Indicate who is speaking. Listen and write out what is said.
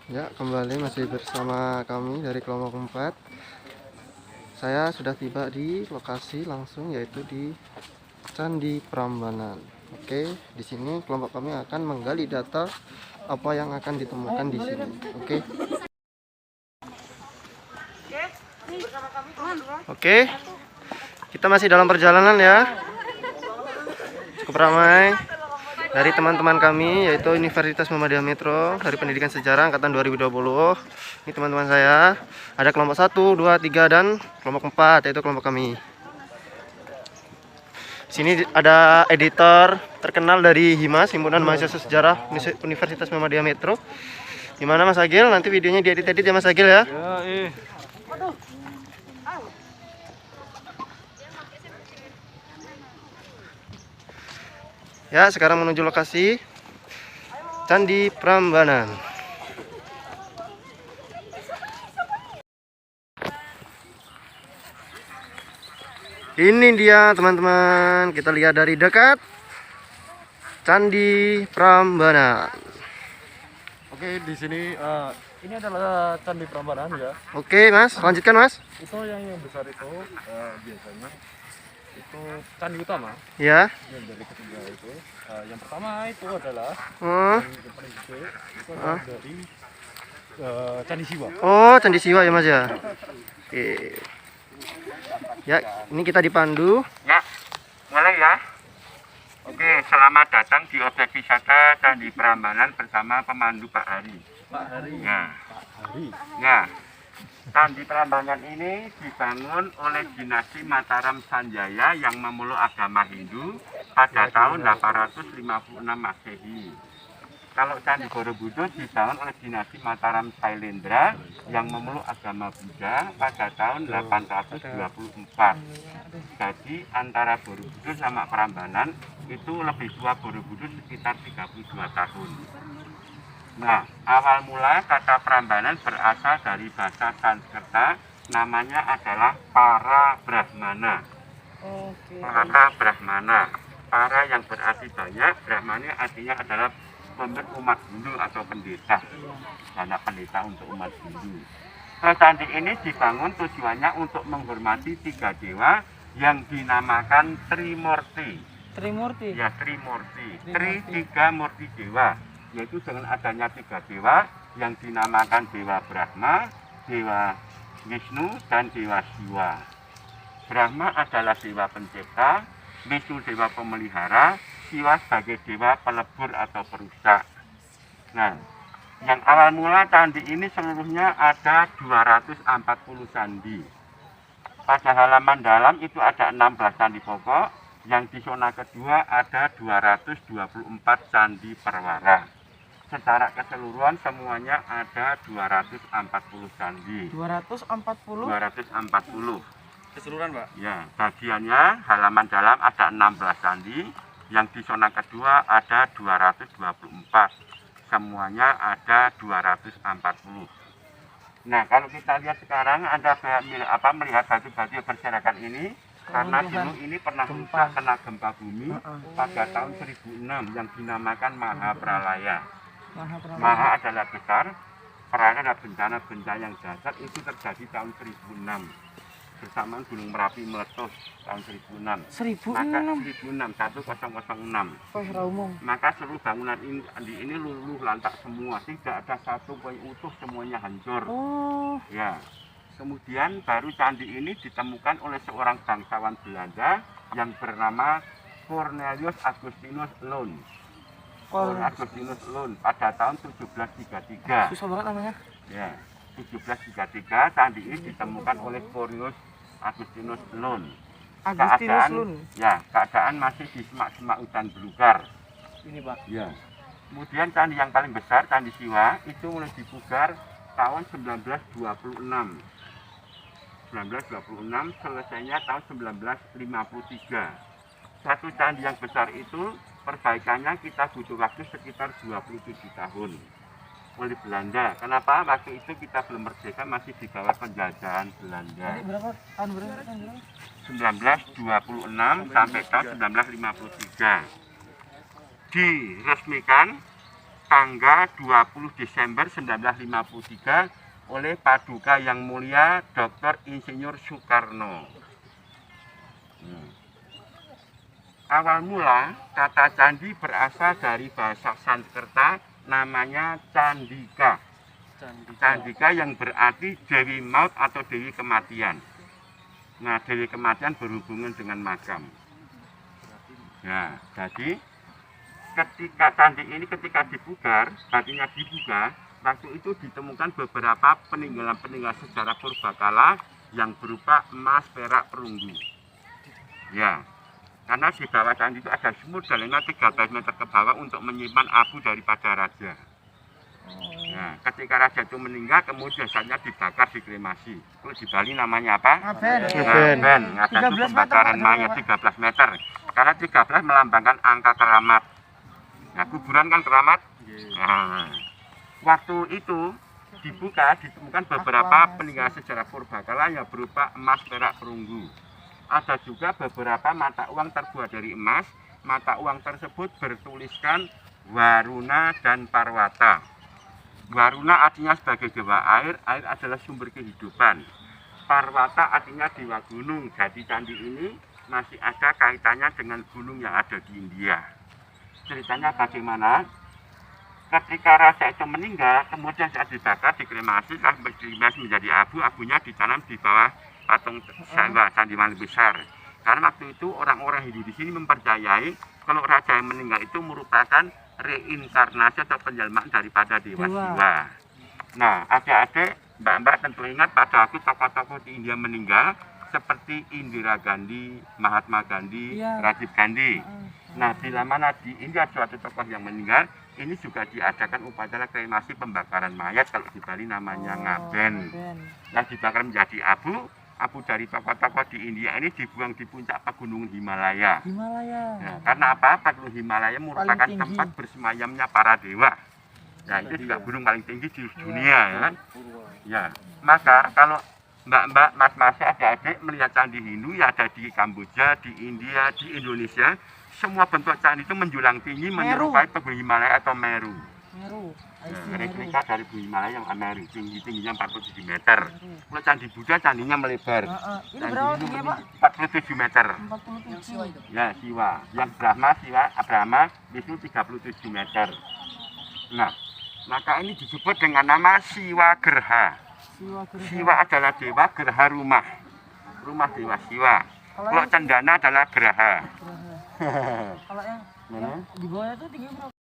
Speaker 1: Ya, kembali masih bersama kami dari kelompok 4. Saya sudah tiba di lokasi langsung, yaitu di Candi Prambanan. Oke, di sini kelompok kami akan menggali data apa yang akan ditemukan di sini. Oke. Oke. Kita masih dalam perjalanan ya. Cukup ramai dari teman-teman kami, yaitu Universitas Muhammadiyah Metro dari Pendidikan Sejarah angkatan 2020. Ini teman-teman saya. Ada kelompok 1, 2, 3 dan kelompok 4, yaitu kelompok kami. Sini ada editor terkenal dari HIMAS, Himpunan Mahasiswa Sejarah Universitas Muhammadiyah Metro. Gimana Mas Agil? Nanti videonya diedit-edit ya Mas Agil ya? Ya, sekarang menuju lokasi Candi Prambanan. Ini dia teman-teman, kita lihat dari dekat Candi Prambanan.
Speaker 2: Oke, di sini ini adalah Candi Prambanan ya.
Speaker 1: Oke Mas, lanjutkan Mas.
Speaker 2: Itu yang besar itu biasanya itu candi utama.
Speaker 1: Ya.
Speaker 2: Yang dari ketiga itu, yang pertama itu adalah yang paling gede itu adalah dari Candi Siwa.
Speaker 1: Oh, Candi Siwa ya Mas ya. Oke. Ya, ini kita dipandu.
Speaker 3: Ya, mulai ya. Oke, selamat datang di objek wisata Candi Prambanan bersama pemandu Pak Hari.
Speaker 2: Pak Hari.
Speaker 3: Ya.
Speaker 2: Pak Hari.
Speaker 3: Ya. Candi Prambanan ini dibangun oleh dinasti Mataram Sanjaya yang memeluk agama Hindu pada tahun 856 Masehi. Kalau Candi Borobudur dibangun oleh dinasti Mataram Sailendra yang memeluk agama Buddha pada tahun 824. Jadi antara Borobudur sama Prambanan itu lebih tua Borobudur sekitar 32 tahun. Nah, awal mula kata Prambanan berasal dari bahasa Sanskerta, namanya adalah para Brahmana. Para Brahmana. Para yang berarti banyak, Brahmana artinya adalah umat Hindu atau pendeta. Banyak pendeta untuk umat Hindu. Candi ini dibangun tujuannya untuk menghormati 3 dewa yang dinamakan Trimurti.
Speaker 4: Trimurti?
Speaker 3: Ya, Trimurti. Tiga murti dewa. Yaitu dengan adanya 3 dewa yang dinamakan Dewa Brahma, Dewa Wisnu, dan Dewa Siwa. Brahma adalah dewa pencipta, Wisnu dewa pemelihara, Siwa sebagai dewa pelebur atau perusak. Nah, yang awal mula candi ini seluruhnya ada 240 candi. Pada halaman dalam itu ada 16 candi pokok, yang di zona kedua ada 224 candi perwara. Secara keseluruhan semuanya ada 240 candi.
Speaker 4: 240?
Speaker 3: 240.
Speaker 2: Keseluruhan, Pak?
Speaker 3: Ya, bagiannya halaman dalam ada 16 candi, yang di zona kedua ada 224. Semuanya ada 240. Nah, kalau kita lihat sekarang Anda melihat batu-batu berserakan ini, karena dulu ini pernah rusak kena gempa bumi pada tahun 1006 yang dinamakan Mahapralaya. Maha adalah besar, Pralaya adalah bencana-bencana yang dahsyat, itu terjadi tahun 1006. Bersamaan Gunung Merapi meletus tahun 1006. 1006. Maka seluruh bangunan ini luluh lantak semua, tidak ada satu poin utuh, semuanya hancur. Ya. Kemudian baru candi ini ditemukan oleh seorang bangsawan Belanda yang bernama Cornelius Augustinus Loon. Augustinus Loon pada tahun 1733.
Speaker 4: Susah banget namanya.
Speaker 3: Ya, 1733 candi ini ditemukan oleh Cornelius Augustinus Loon. Keadaan masih di semak-semak hutan belukar.
Speaker 4: Ini Pak.
Speaker 3: Ya. Kemudian candi yang paling besar, Candi Siwa, itu mulai dipugar tahun 1926. 1926, selesainya tahun 1953. Satu candi yang besar itu perbaikannya kita butuh waktu sekitar 27 tahun oleh Belanda. Kenapa? Waktu itu kita belum merdeka, masih di bawah penjajahan Belanda.
Speaker 4: Berapa?
Speaker 3: 1926 sampai tahun 1953. Diresmikan tanggal 20 Desember 1953 oleh Paduka Yang Mulia Dr. Insinyur Soekarno. Awal mula kata candi berasal dari bahasa Sanskerta, namanya Candika. Candika yang berarti Dewi Maut atau Dewi Kematian. Nah, Dewi Kematian berhubungan dengan makam. Nah, jadi ketika candi ini ketika dipugar, artinya dibuka, waktu itu ditemukan beberapa peninggalan-peninggalan sejarah purbakala yang berupa emas, perak, perunggu. Ya. Karena di bawah candi itu ada sumur dalamnya 13 meter ke bawah untuk menyimpan abu daripada raja. Nah, ketika raja itu meninggal, kemudian jasadnya dibakar, dikremasi. Kalau di Bali namanya apa? Ngaben. Ngaben itu pembakaran mayat 13 meter. Karena 13 melambangkan angka keramat. Nah, kuburan kan keramat. Nah, waktu itu dibuka, ditemukan beberapa peninggalan sejarah purbakala yang berupa emas, perak, perunggu. Ada juga beberapa mata uang terbuat dari emas. Mata uang tersebut bertuliskan Waruna dan Parwata. Waruna artinya sebagai dewa air, air adalah sumber kehidupan. Parwata artinya dewa gunung. Jadi candi ini masih ada kaitannya dengan gunung yang ada di India. Ceritanya bagaimana? Ketika raja itu meninggal, kemudian saat dibakar, dikremasi, menjadi abu, abunya ditanam di bawah patung Candi Mali besar. Karena waktu itu orang-orang Hindu di sini mempercayai kalau raja yang meninggal itu merupakan reinkarnasi atau penjelmaan daripada dewa Siwa. Nah, adik-adik, mbak-mbak tentu ingat pada waktu tokoh-tokoh di India meninggal seperti Indira Gandhi, Mahatma Gandhi, Rajiv Gandhi. Nah, bila mana di India suatu tokoh yang meninggal, ini juga diadakan upacara kremasi pembakaran mayat, kalau di Bali namanya ngaben. Nah, dibakar menjadi abu. Abu dari tokoh-tokoh di India ini dibuang di puncak pegunungan Himalaya. Nah, karena apa? Pegunungan Himalaya merupakan tempat bersemayamnya para dewa. Nah, itu juga gunung paling tinggi di dunia, ya kan? Ya, maka kalau mbak-mbak, mas-mas, adik-adik melihat candi Hindu yang ada di Kamboja, di India, di Indonesia, semua bentuk candi itu menjulang tinggi menyerupai pegunungan Himalaya atau Meru. Replika dari Gunung Himalaya yang Meru, tingginya 47 meter. Kalau candi Buddha candinya melebar.
Speaker 4: Ini berapa tingginya, Pak?
Speaker 3: 47 meter.
Speaker 4: 47.
Speaker 3: Ya, Siwa. Yang Brahma, Wisnu 37 meter. Nah, maka ini disebut dengan nama Siwa Gerha. Siwa adalah dewa, Gerha rumah. Rumah dewa Siwa. Kalau Cendana adalah Geraha.
Speaker 4: Kalau yang di bawahnya itu tinggi berapa?